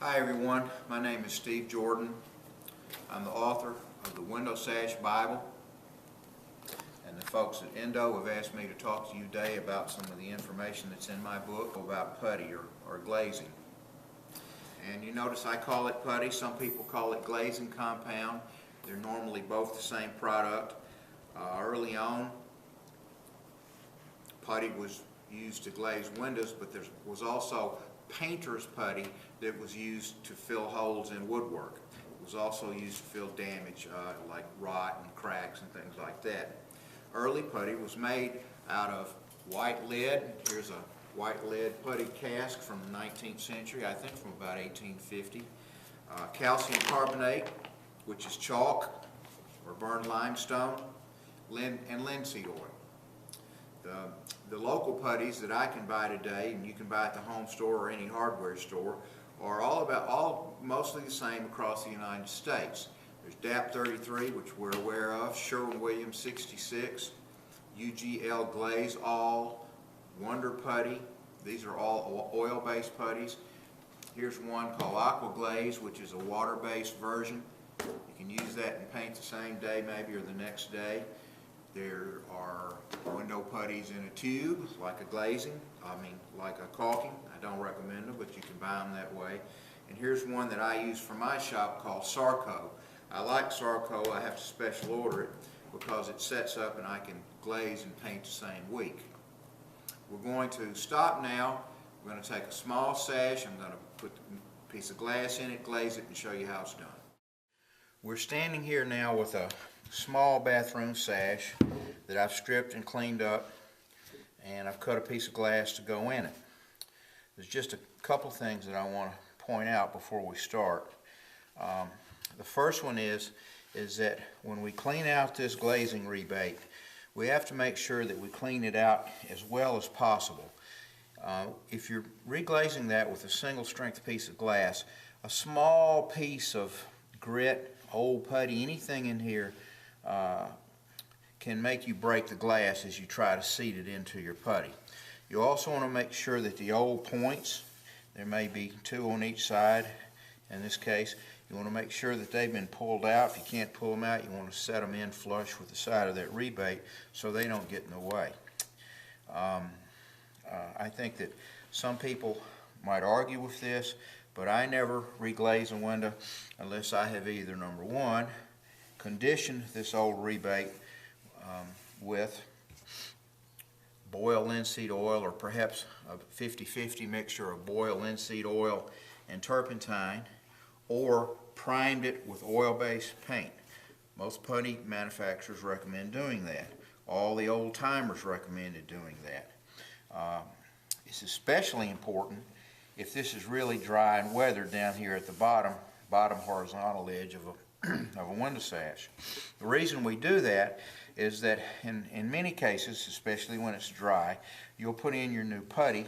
Hi everyone, my name is Steve Jordan. I'm the author of the Window Sash Bible, and the folks at Indow have asked me to talk to you today about some of the information that's in my book about putty or glazing. And you notice I call it putty, some people call it glazing compound. They're normally both the same product. Early on, putty was used to glaze windows, but there was also painter's putty that was used to fill holes in woodwork. It was also used to fill damage like rot and cracks and things like that. Early putty was made out of white lead. Here's a white lead putty cask from the 19th century, I think from about 1850. Calcium carbonate, which is chalk or burned limestone, and linseed oil. The local putties that I can buy today, and you can buy at the home store or any hardware store, are mostly the same across the United States. There's DAP 33, which we're aware of, Sherwin-Williams 66, UGL Glaze All, Wonder Putty. These are all oil-based putties. Here's one called Aqua Glaze, which is a water-based version. You can use that and paint the same day maybe or the next day. There are window putties in a tube, like a caulking. I don't recommend them, but you can buy them that way. And here's one that I use for my shop called Sarco. I like Sarco. I have to special order it because it sets up and I can glaze and paint the same week. We're going to stop now. We're going to take a small sash. I'm going to put a piece of glass in it, glaze it, and show you how it's done. We're standing here now with a small bathroom sash that I've stripped and cleaned up, and I've cut a piece of glass to go in it. There's just a couple things that I want to point out before we start. The first one is that when we clean out this glazing rebate, we have to make sure that we clean it out as well as possible. If you're reglazing that with a single strength piece of glass, a small piece of grit, old putty, anything in here can make you break the glass as you try to seat it into your putty. You also want to make sure that the old points, there may be two on each side in this case, you want to make sure that they've been pulled out. If you can't pull them out, you want to set them in flush with the side of that rebate so they don't get in the way. I think that some people might argue with this, but I never reglaze a window unless I have either, number one, conditioned this old rebate with boiled linseed oil, or perhaps a 50-50 mixture of boiled linseed oil and turpentine, or primed it with oil-based paint. Most putty manufacturers recommend doing that. All the old timers recommended doing that. It's especially important if this is really dry and weathered down here at the bottom horizontal edge of a window sash. The reason we do that is that in many cases, especially when it's dry, you'll put in your new putty.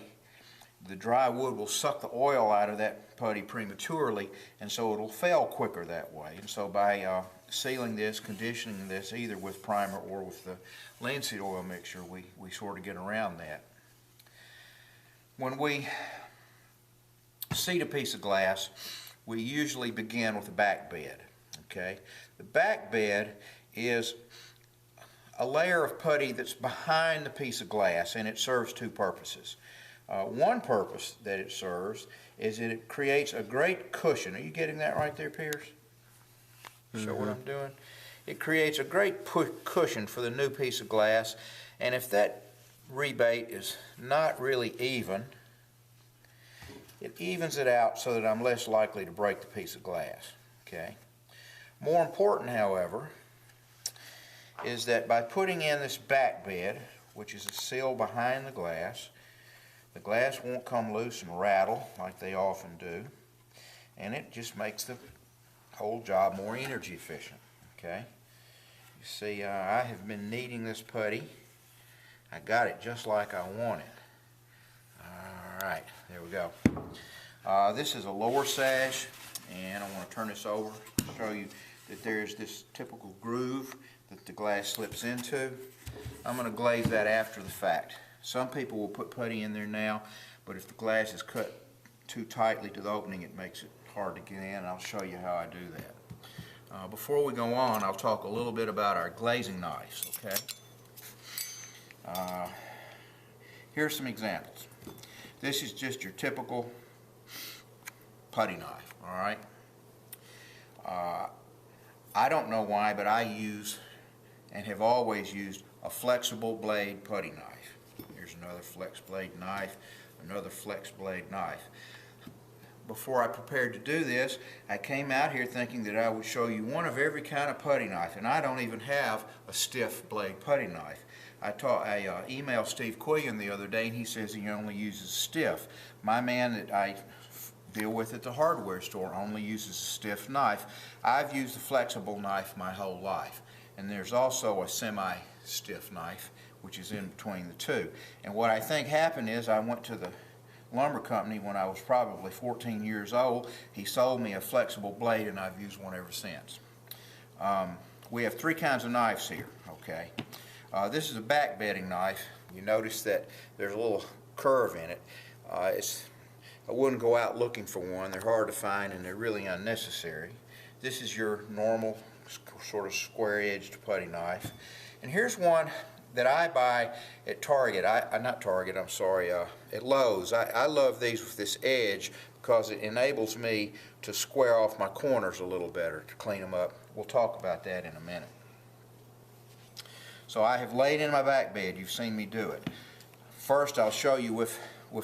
The dry wood will suck the oil out of that putty prematurely, and so it'll fail quicker that way. And so by sealing this, conditioning this either with primer or with the linseed oil mixture, we sort of get around that. When we seat a piece of glass, we usually begin with a back bed. Okay? The back bed is a layer of putty that's behind the piece of glass, and it serves two purposes. One purpose that it serves is that it creates a great cushion. Are you getting that right there, Pierce? Show what I'm doing? It creates a great cushion for the new piece of glass, and if that rebate is not really even, it evens it out so that I'm less likely to break the piece of glass. Okay? More important, however, is that by putting in this back bed, which is a seal behind the glass won't come loose and rattle like they often do, and it just makes the whole job more energy efficient. Okay? You see, I have been kneading this putty. I got it just like I want it. Alright, there we go. This is a lower sash, and I want to turn this over to show you that there's this typical groove that the glass slips into. I'm going to glaze that after the fact. Some people will put putty in there now, but if the glass is cut too tightly to the opening, it makes it hard to get in, and I'll show you how I do that. Before we go on, I'll talk a little bit about our glazing knives, okay? Here's some examples. This is just your typical putty knife, all right? I don't know why, but I use and have always used a flexible blade putty knife. Here's another flex blade knife, another flex blade knife. Before I prepared to do this, I came out here thinking that I would show you one of every kind of putty knife, and I don't even have a stiff blade putty knife. I emailed Steve Quillian the other day, and he says he only uses stiff. My man that I deal with at the hardware store only uses a stiff knife. I've used a flexible knife my whole life, and there's also a semi-stiff knife which is in between the two. And what I think happened is I went to the lumber company when I was probably 14 years old. He sold me a flexible blade, and I've used one ever since. We have three kinds of knives here, okay? This is a back bedding knife. You notice that there's a little curve in it. I wouldn't go out looking for one. They're hard to find, and they're really unnecessary. This is your normal sort of square-edged putty knife. And here's one that I buy at Target. At Lowe's. I love these with this edge because it enables me to square off my corners a little better, to clean them up. We'll talk about that in a minute. So I have laid in my back bed. You've seen me do it. First, I'll show you with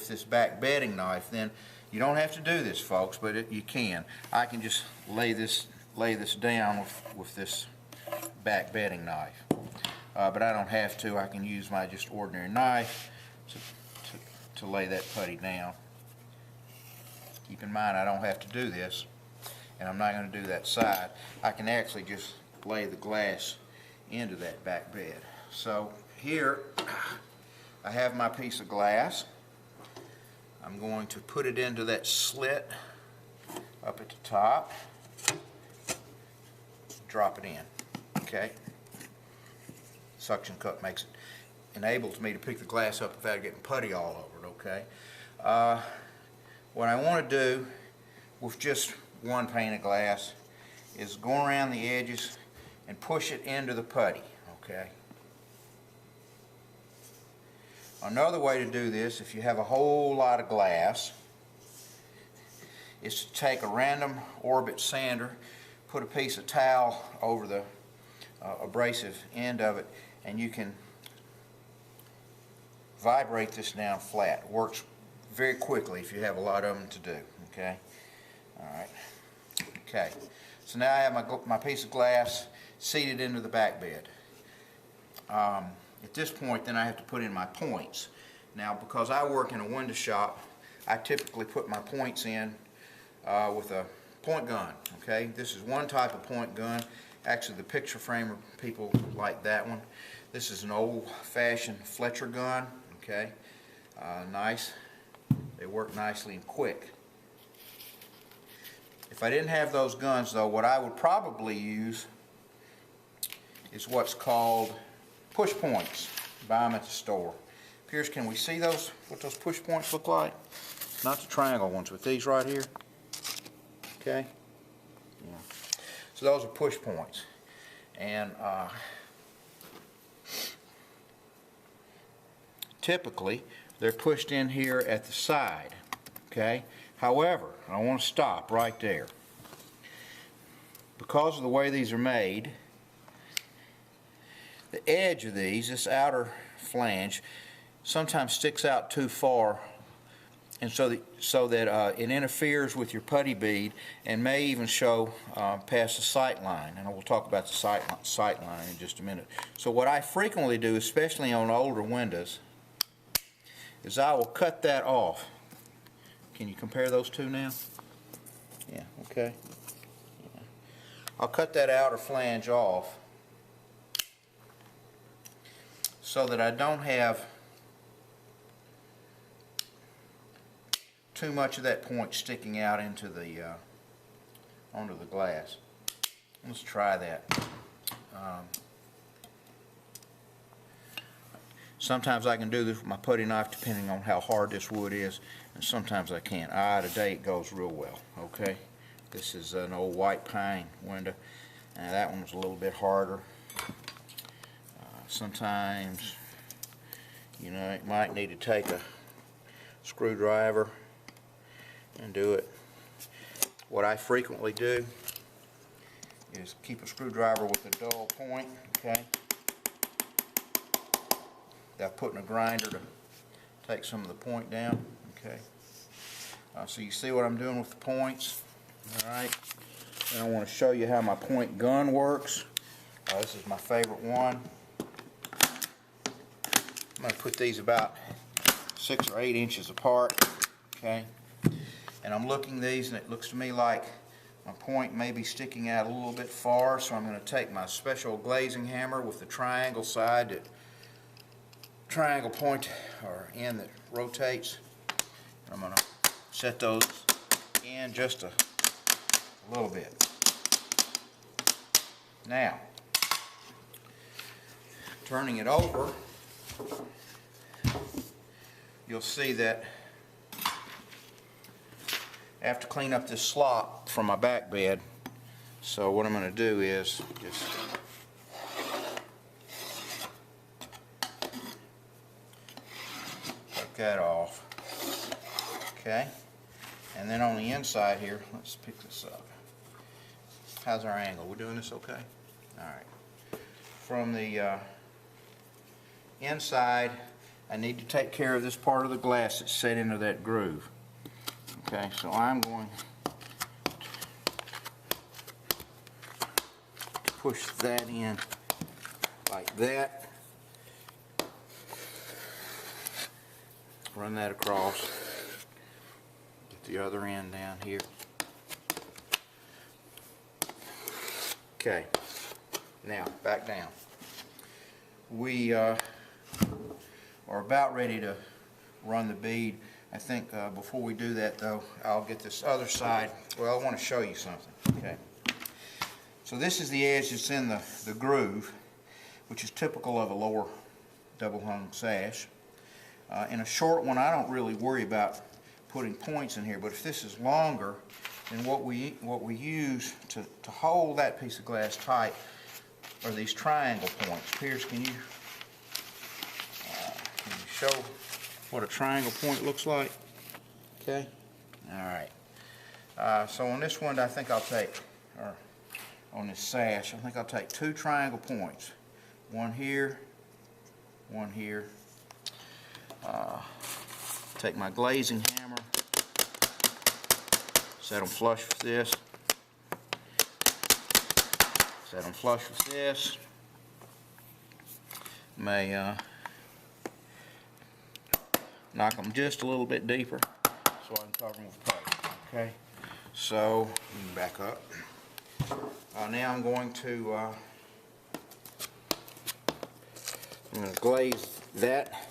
this back bedding knife. Then you don't have to do this, folks, but you can. I can just lay this down with this back bedding knife. But I don't have to. I can use my just ordinary knife to lay that putty down. Keep in mind, I don't have to do this, and I'm not going to do that side. I can actually just lay the glass into that back bed. So here I have my piece of glass. I'm going to put it into that slit up at the top. Drop it in, okay? Suction cup enables me to pick the glass up without getting putty all over it, okay? What I want to do with just one pane of glass is go around the edges and push it into the putty, okay? Another way to do this, if you have a whole lot of glass, is to take a random orbit sander, put a piece of towel over the abrasive end of it, and you can vibrate this down flat. It works very quickly if you have a lot of them to do, okay? All right. Okay. So now I have my piece of glass seated into the back bed. At this point, then I have to put in my points. Now, because I work in a window shop, I typically put my points in with a point gun, okay? This is one type of point gun. Actually, the picture framer people like that one. This is an old-fashioned Fletcher gun, okay? Nice. They work nicely and quick. If I didn't have those guns, though, what I would probably use is what's called push points. Buy them at the store. Pierce, can we see those? What those push points look like? Not the triangle ones, but these right here. Okay. Yeah. So those are push points, and typically they're pushed in here at the side. Okay. However, I want to stop right there. Because of the way these are made, the edge of these, this outer flange, sometimes sticks out too far, and so that it interferes with your putty bead and may even show past the sight line. And we'll talk about the sight line in just a minute. So what I frequently do, especially on older windows, is I will cut that off. Can you compare those two now? Yeah, okay. Yeah. I'll cut that outer flange off so that I don't have too much of that point sticking out into the onto the glass. Let's try that. Sometimes I can do this with my putty knife depending on how hard this wood is, and sometimes I can't. Today it goes real well, okay? This is an old white pine window. Now that one was a little bit harder. Sometimes, you know, you might need to take a screwdriver and do it. What I frequently do is keep a screwdriver with a dull point, okay? I've put in a grinder to take some of the point down, okay? So you see what I'm doing with the points, all right? And I want to show you how my point gun works. This is my favorite one. I'm going to put these about 6 or 8 inches apart, okay? And I'm looking these, and it looks to me like my point may be sticking out a little bit far, so I'm going to take my special glazing hammer with the triangle side, that triangle point or end that rotates. I'm going to set those in just a little bit. Now, turning it over, you'll see that I have to clean up this slop from my back bed. So what I'm going to do is just take that off. Okay, and then on the inside here, let's pick this up. How's our angle? We're doing this okay? All right. From the inside, I need to take care of this part of the glass that's set into that groove. Okay, so I'm going to push that in like that. Run that across. Get the other end down here. Okay, now back down. We are about ready to run the bead. I think before we do that though, I'll get this other side. Well, I want to show you something, okay? So this is the edge that's in the groove, which is typical of a lower double hung sash. In a short one, I don't really worry about putting points in here, but if this is longer, then what we use to hold that piece of glass tight are these triangle points. Piers, can you show what a triangle point looks like? Okay. All right. So on this one, I think I'll take, or on this sash, I think I'll take 2 triangle points. One here, one here. Take my glazing hammer, set them flush with this. Set them flush with this. May knock them just a little bit deeper so I can cover them with putty. Okay, so let me back up. Now I'm going to glaze that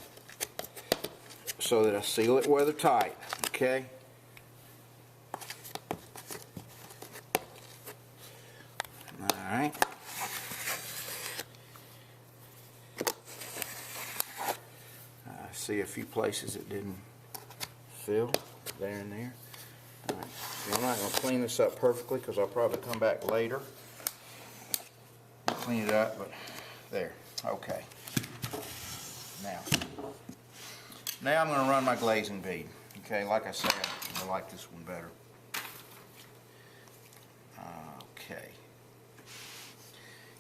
so that I seal it weather tight. Okay. Alright. I see a few places it didn't fill, there and there. All right. I'm not going to clean this up perfectly because I'll probably come back later. Clean it up, but there. Okay. Now I'm going to run my glazing bead. Okay, like I said, I like this one better. Okay.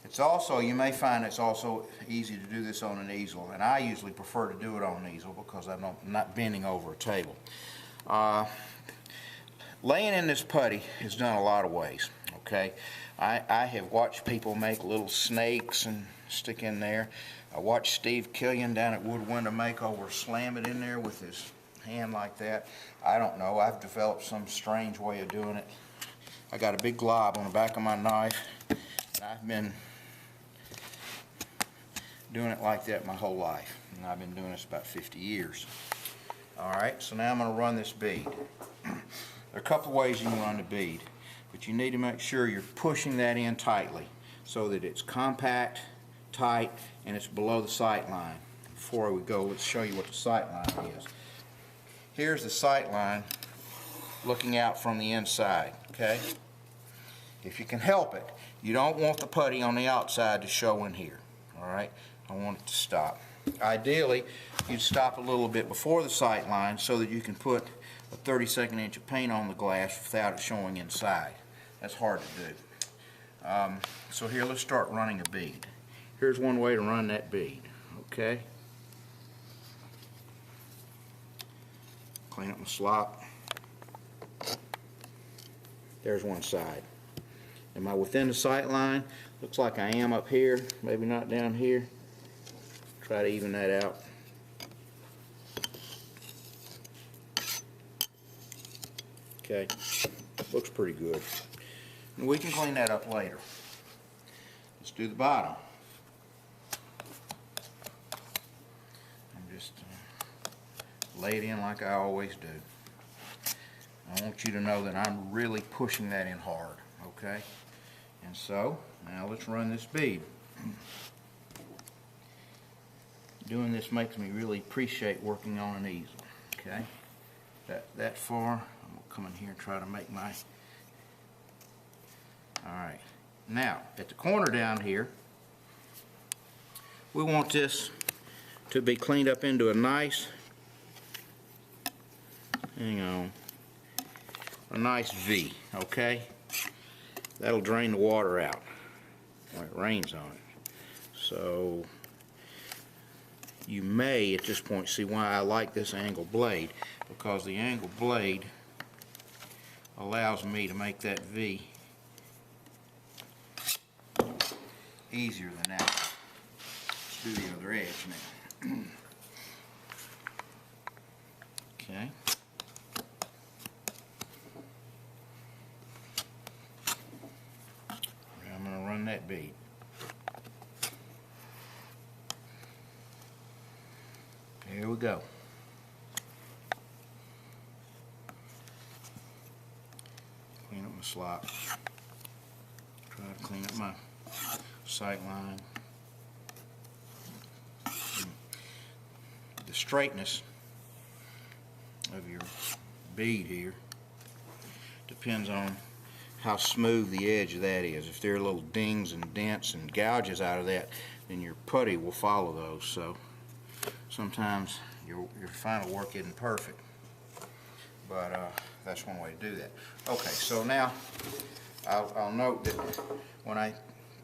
It's also, you may find it's also easy to do this on an easel, and I usually prefer to do it on an easel because I'm not bending over a table. Laying in this putty is done a lot of ways. Okay, I have watched people make little snakes and stick in there. I watched Steve Killian down at Wood Window Makeover slam it in there with his hand like that. I don't know, I've developed some strange way of doing it. I got a big glob on the back of my knife, and I've been doing it like that my whole life, and I've been doing this about 50 years. Alright, so now I'm going to run this bead. There are a couple ways you can run the bead, but you need to make sure you're pushing that in tightly so that it's compact, tight, and it's below the sight line. Before we go, let's show you what the sight line is. Here's the sight line looking out from the inside, okay? if you can help it, you don't want the putty on the outside to show in here. All right, I want it to stop. Ideally, you'd stop a little bit before the sight line so that you can put a 32nd inch of paint on the glass without it showing inside. That's hard to do. So here, let's start running a bead. Here's one way to run that bead. Okay. Clean up my slop. There's one side. Am I within the sight line? Looks like I am up here, maybe not down here. Try to even that out. Okay, looks pretty good. And we can clean that up later. Let's do the bottom. I'm just lay it in like I always do. I want you to know that I'm really pushing that in hard, okay? And so, now let's run this bead. Doing this makes me really appreciate working on an easel, okay? That far, I'm going to come in here and try to make my... Alright, now, at the corner down here, we want this to be cleaned up into a nice, hang on, a nice V, okay? That'll drain the water out when it rains on it. So you may at this point see why I like this angle blade, because the angle blade allows me to make that V easier than that. Let's do the other edge now. Okay. I'm going to run that bead. Here we go. Clean up my slop. Try to clean up my sight line. The straightness of your bead here depends on how smooth the edge of that is. If there are little dings and dents and gouges out of that, then your putty will follow those. So sometimes your final work isn't perfect, but that's one way to do that. Okay, so now I'll note that when I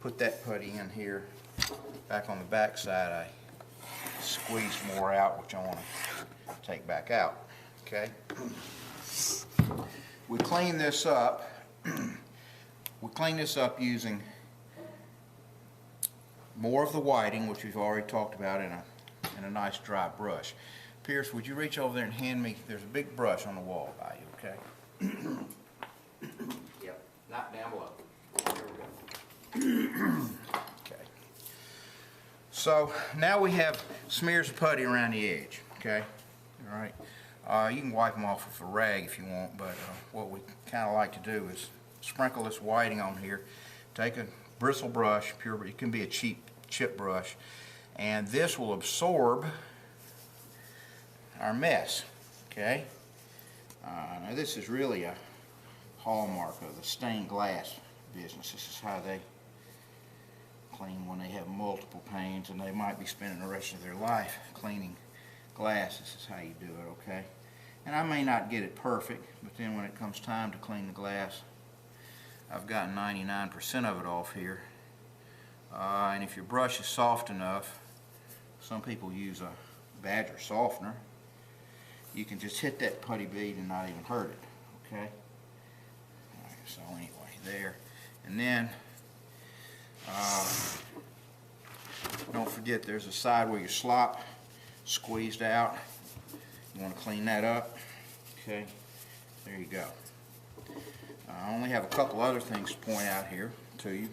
put that putty in here, back on the back side, I squeeze more out, which I want to take back out. Okay, we clean this up. We clean this up using more of the whiting, which we've already talked about, in a nice dry brush. Pierce, would you reach over there and hand me? There's a big brush on the wall by you. Okay. Yep. Not down below. There we go. Okay. So now we have smears of putty around the edge. Okay. All right. You can wipe them off with a rag if you want, but what we kind of like to do is sprinkle this whiting on here. Take a bristle brush, pure, it can be a cheap chip brush, and this will absorb our mess. Okay. Now this is really a hallmark of the stained glass business. This is how they clean when they have multiple panes, and they might be spending the rest of their life cleaning glass. This is how you do it, okay? And I may not get it perfect, but then when it comes time to clean the glass, I've gotten 99% of it off here. And if your brush is soft enough, some people use a Badger softener, you can just hit that putty bead and not even hurt it, okay? All right, so anyway, there. And then, don't forget there's a side where your slop squeezed out. You want to clean that up. Okay, there you go. I only have a couple other things to point out here to you.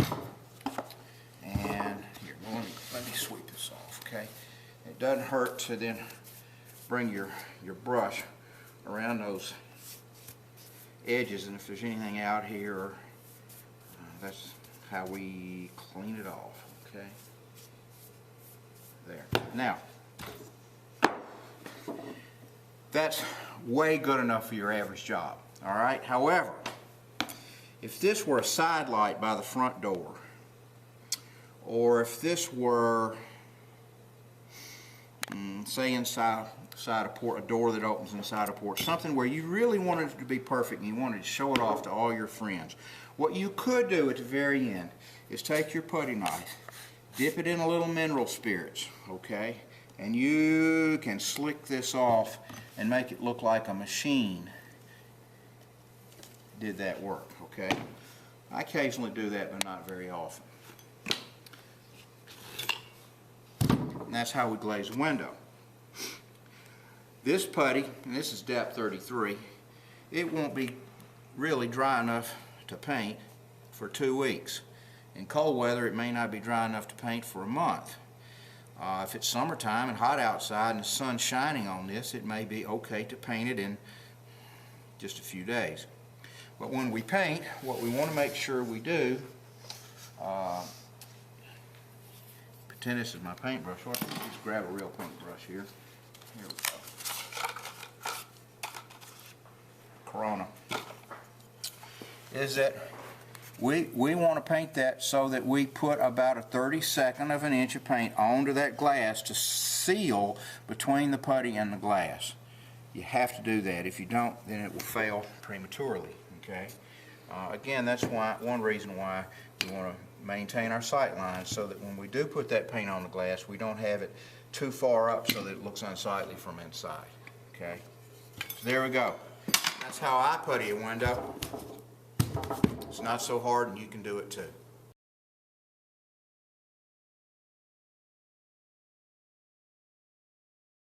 And here, well, let me sweep this off. Okay, it doesn't hurt to then bring your brush around those edges, and if there's anything out here, that's how we clean it off. Okay, there. Now, that's way good enough for your average job. All right. However, if this were a side light by the front door, or if this were, say inside a port, a door that opens inside a porch, something where you really wanted it to be perfect and you wanted to show it off to all your friends, what you could do at the very end is take your putty knife, dip it in a little mineral spirits, okay, and you can slick this off and make it look like a machine did that work, okay. I occasionally do that, but not very often. And that's how we glaze a window. This putty, and this is depth 33, it won't be really dry enough to paint for 2 weeks. In cold weather, it may not be dry enough to paint for a month. If it's summertime and hot outside and the sun's shining on this, it may be okay to paint it in just a few days. But when we paint, what we want to make sure we do, pretend this is my paintbrush. Let's just grab a real paintbrush here. Here we go. Corona. Is that we want to paint that so that we put about a 32nd of an inch of paint onto that glass to seal between the putty and the glass. You have to do that. If you don't, then it will fail prematurely. Okay. Again, that's one reason why we want to maintain our sight lines, so that when we do put that paint on the glass, we don't have it too far up so that it looks unsightly from inside. Okay. So there we go. That's how I putty a window. It's not so hard, and you can do it too.